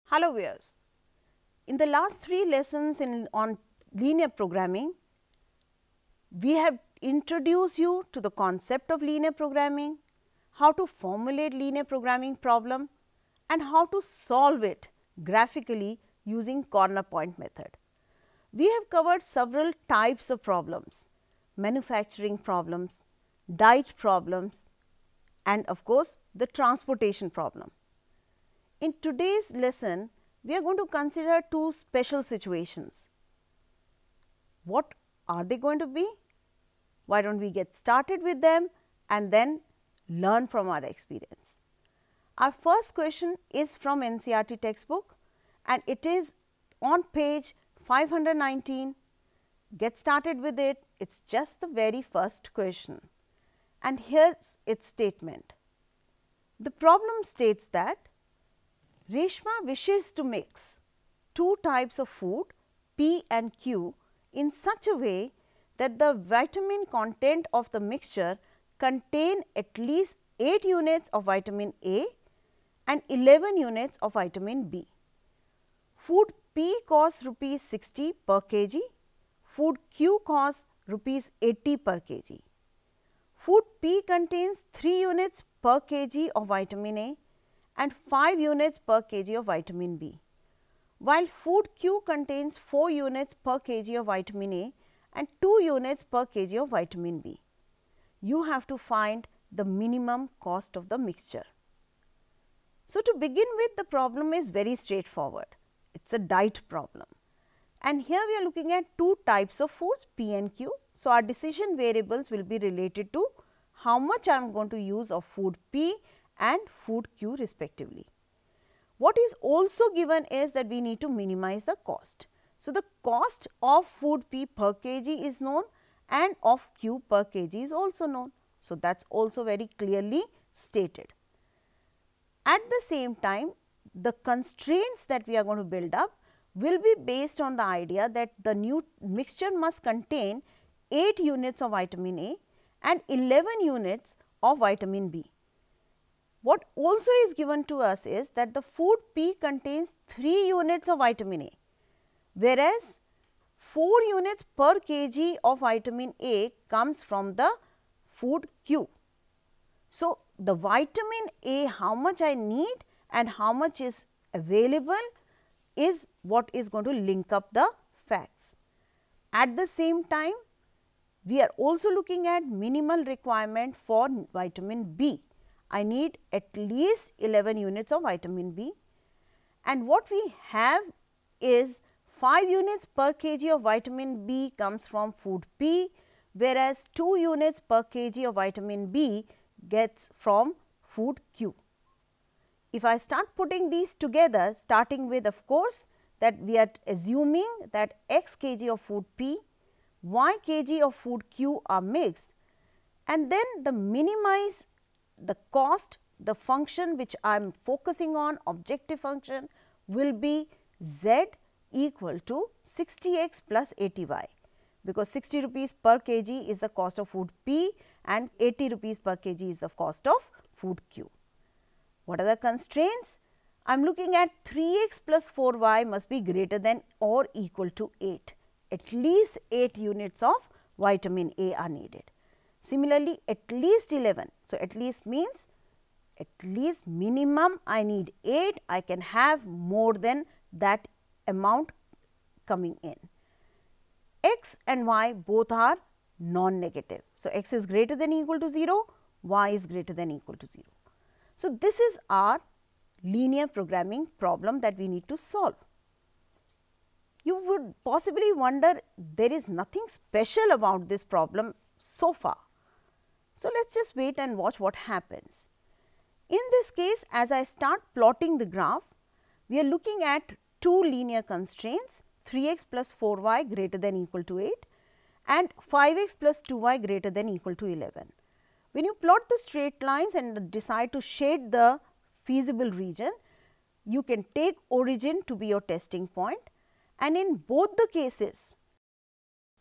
Hello viewers, in the last 3 lessons on linear programming, we have introduced you to the concept of linear programming, how to formulate linear programming problem and how to solve it graphically using corner point method. We have covered several types of problems, manufacturing problems, diet problems and of course, the transportation problem. In today's lesson, we are going to consider 2 special situations. What are they going to be? Why don't we get started with them and then learn from our experience. Our first question is from NCERT textbook and it is on page 519. Get started with it. It is just the very first question. And here is its statement. The problem states that Reshma wishes to mix 2 types of food P and Q in such a way that the vitamin content of the mixture contain at least 8 units of vitamin A and 11 units of vitamin B. Food P costs rupees 60 per kg, food Q costs rupees 80 per kg. Food P contains 3 units per kg of vitamin A and 5 units per kg of vitamin B, while food Q contains 4 units per kg of vitamin A and 2 units per kg of vitamin B. You have to find the minimum cost of the mixture. So, to begin with, the problem is very straightforward. It is a diet problem. And here we are looking at 2 types of foods P and Q. So, our decision variables will be related to how much I am going to use of food P and food Q respectively. What is also given is that we need to minimize the cost. So, the cost of food P per kg is known and of Q per kg is also known. So, that is also very clearly stated. At the same time, the constraints that we are going to build up will be based on the idea that the new mixture must contain 8 units of vitamin A and 11 units of vitamin B. What also is given to us is that the food P contains 3 units of vitamin A, whereas 4 units per kg of vitamin A comes from the food Q. So, the vitamin A, how much I need and how much is available is what is going to link up the facts. At the same time, we are also looking at minimal requirement for vitamin B. I need at least 11 units of vitamin B, and what we have is 5 units per kg of vitamin B comes from food P, whereas 2 units per kg of vitamin B gets from food Q. If I start putting these together, starting with of course, that we are assuming that x kg of food P, y kg of food Q are mixed, and then the minimize the cost, the function which I am focusing on, objective function will be z equal to 60x plus 80y, because 60 rupees per kg is the cost of food P and 80 rupees per kg is the cost of food Q. What are the constraints? I am looking at 3x plus 4y must be greater than or equal to 8, at least 8 units of vitamin A are needed. Similarly, at least 11. So, at least means at least minimum I need 8, I can have more than that amount coming in. X and y both are non-negative. So, x is greater than equal to 0, y is greater than equal to 0. So, this is our linear programming problem that we need to solve. You would possibly wonder, there is nothing special about this problem so far. So, let us just wait and watch what happens. In this case, as I start plotting the graph, we are looking at 2 linear constraints, 3x plus 4y greater than equal to 8 and 5x plus 2y greater than equal to 11. When you plot the straight lines and decide to shade the feasible region, you can take origin to be your testing point, and in both the cases,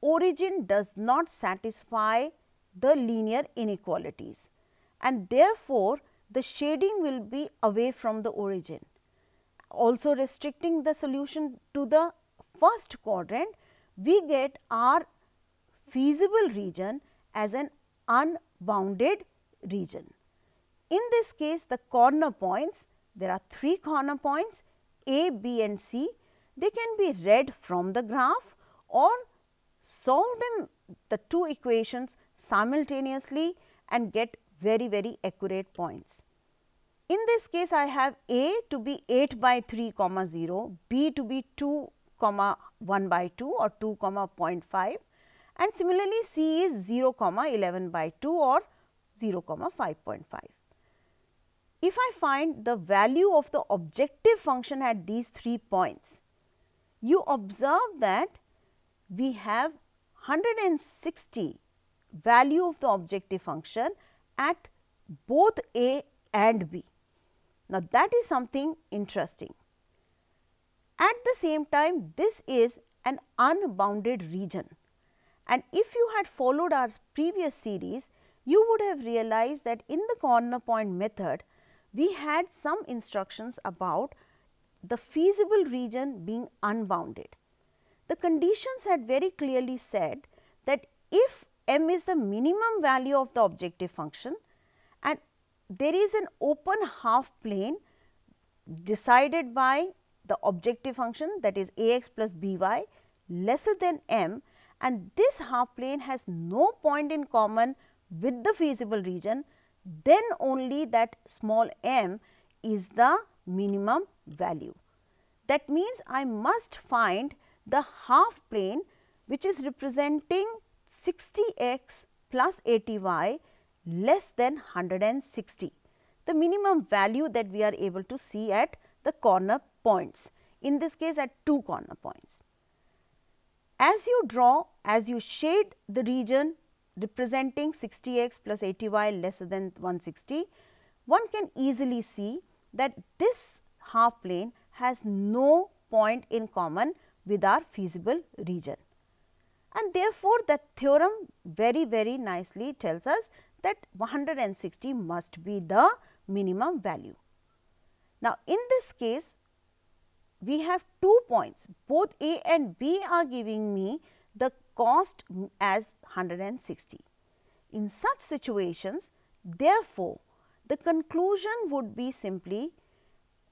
origin does not satisfy the linear inequalities, and therefore, the shading will be away from the origin. also restricting the solution to the first quadrant, we get our feasible region as an unbounded region. In this case, the corner points, there are 3 corner points A, B and C. They can be read from the graph or solve them the 2 equations simultaneously and get very accurate points. In this case, I have A to be 8 by 3 comma 0, B to be 2 comma 1 by 2 or 2 comma 0.5, and similarly C is 0 comma 11 by 2 or 0 comma 5.5. If I find the value of the objective function at these 3 points, you observe that we have 160 value of the objective function at both A and B. Now, that is something interesting. At the same time, this is an unbounded region, and if you had followed our previous series, you would have realized that in the corner point method, we had some instructions about the feasible region being unbounded. The conditions had very clearly said that if m is the minimum value of the objective function and there is an open half plane decided by the objective function, that is Ax plus by lesser than m, and this half plane has no point in common with the feasible region, then only that small m is the minimum value. That means I must find the half plane which is representing 60x plus 80y less than 160, the minimum value that we are able to see at the corner points, in this case at 2 corner points. As you draw, as you shade the region representing 60x plus 80y lesser than 160, one can easily see that this half plane has no point in common with our feasible region, and therefore, that theorem very nicely tells us that 160 must be the minimum value. Now, in this case, we have 2 points, both A and B are giving me the cost as 160. In such situations, therefore, the conclusion would be simply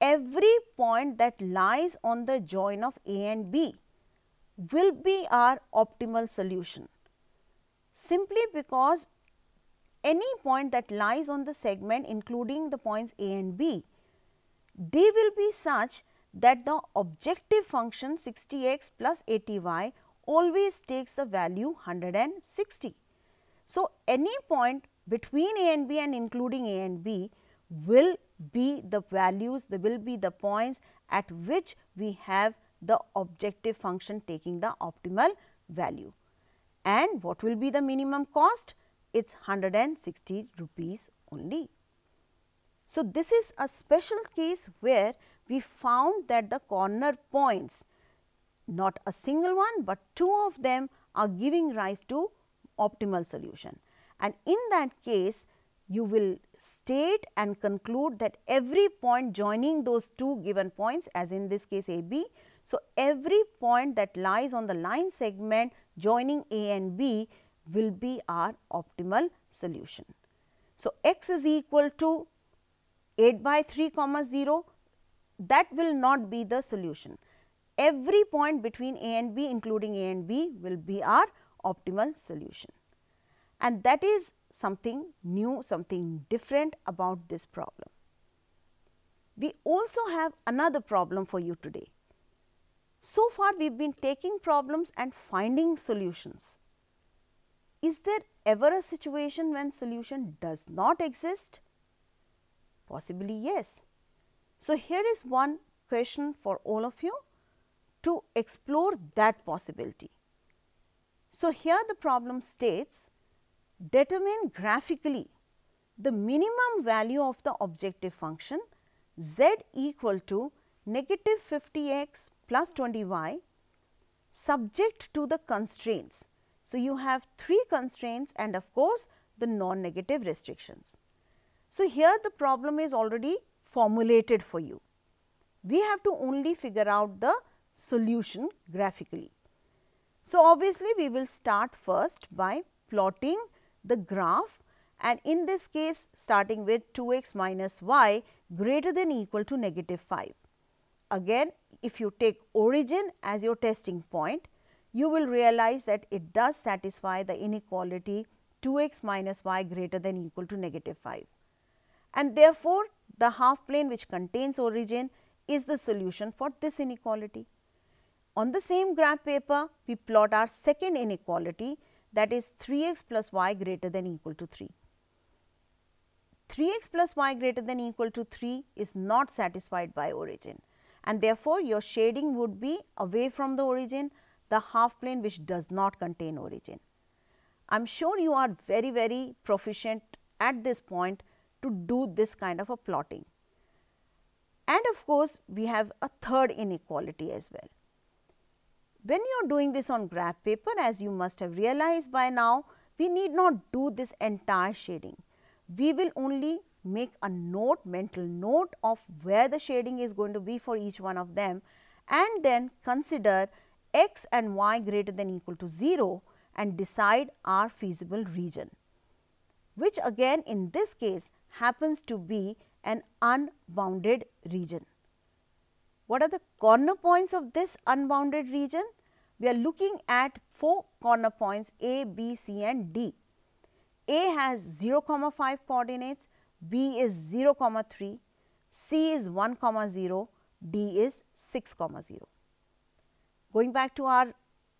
every point that lies on the join of A and B will be our optimal solution, simply because any point that lies on the segment including the points A and B, they will be such that the objective function 60x plus 80y always takes the value 160. So, any point between A and B and including A and B will be the values, they will be the points at which we have the objective function taking the optimal value. And what will be the minimum cost? It is 160 rupees only. So, this is a special case where we found that the corner points, not a single one, but 2 of them are giving rise to optimal solution. And in that case, you will state and conclude that every point joining those 2 given points, as in this case A B. So, every point that lies on the line segment joining A and B will be our optimal solution. So, x is equal to 8 by 3 comma 0, that will not be the solution. Every point between A and B including A and B will be our optimal solution, and that is something new, something different about this problem. We also have another problem for you today. So far we have been taking problems and finding solutions. Is there ever a situation when solution does not exist? Possibly yes. So, here is one question for all of you to explore that possibility. So, here the problem states, determine graphically the minimum value of the objective function z equal to negative 50x plus 20y subject to the constraints. So, you have 3 constraints and of course, the non-negative restrictions. So, here the problem is already formulated for you. We have to only figure out the solution graphically. So, obviously, we will start first by plotting the graph, and in this case starting with 2x minus y greater than or equal to negative 5. Again, if you take origin as your testing point, you will realize that it does satisfy the inequality 2x minus y greater than or equal to negative 5. And therefore, the half plane which contains origin is the solution for this inequality. On the same graph paper, we plot our second inequality, that is 3x plus y greater than or equal to 3. 3x plus y greater than or equal to 3 is not satisfied by origin, and therefore, your shading would be away from the origin, the half plane which does not contain origin. I am sure you are very proficient at this point to do this kind of a plotting. And of course, we have a third inequality as well. When you are doing this on graph paper, as you must have realized by now, we need not do this entire shading. We will only make a note, mental note of where the shading is going to be for each one of them, and then consider x and y greater than or equal to 0 and decide our feasible region, which again in this case happens to be an unbounded region. What are the corner points of this unbounded region? We are looking at 4 corner points A, B, C and D. A has 0, 5 coordinates, B is 0, 3, C is 1, 0, D is 6, 0. Going back to our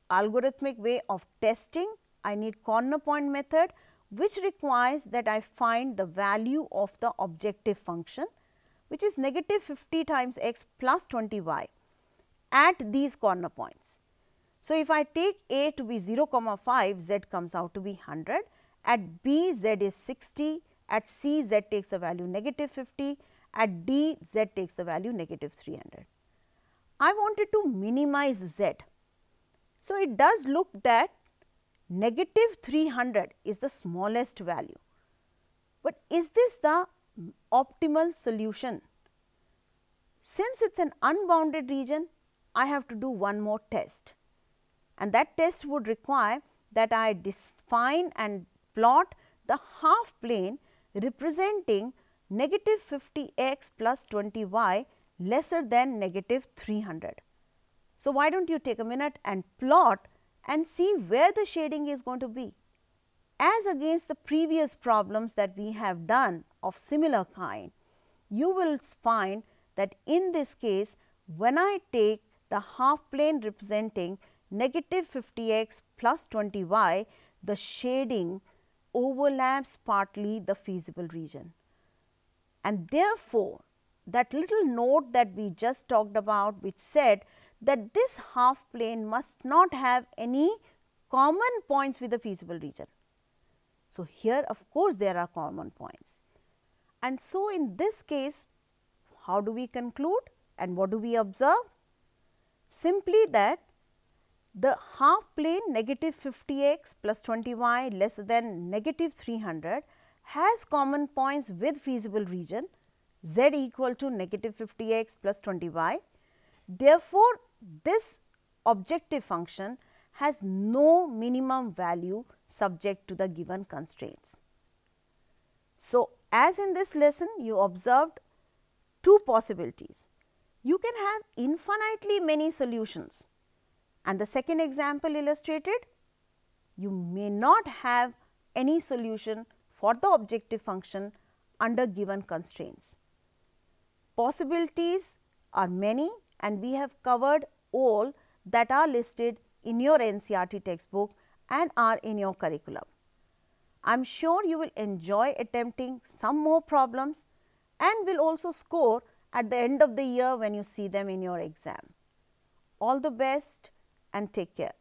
algorithmic way of testing, I need corner point method, which requires that I find the value of the objective function, which is negative 50 times x plus 20y at these corner points. So, if I take A to be 0, 5, z comes out to be 100, at B z is 60, at C z takes the value negative 50, at D z takes the value negative 300. I wanted to minimize z. So, it does look that negative 300 is the smallest value, but is this the optimal solution? Since it is an unbounded region, I have to do one more test, and that test would require that I define and plot the half plane representing negative 50x plus 20y lesser than negative 300. So, why do not you take a minute and plot and see where the shading is going to be. As against the previous problems that we have done of similar kind, you will find that in this case, when I take the half plane representing negative 50x plus 20y, the shading overlaps partly the feasible region. And therefore, that little note that we just talked about, which said that this half plane must not have any common points with the feasible region. So, here of course, there are common points. And so, in this case, how do we conclude and what do we observe? Simply that the half plane negative 50x plus 20y lesser than negative 300 has common points with feasible region z equal to negative 50x plus 20y. Therefore, this objective function has no minimum value subject to the given constraints. So, as in this lesson you observed two possibilities. You can have infinitely many solutions, and the second example illustrated, you may not have any solution for the objective function under given constraints. Possibilities are many, and we have covered all that are listed in your NCERT textbook and are in your curriculum. I am sure you will enjoy attempting some more problems and will also score at the end of the year when you see them in your exam. All the best and take care.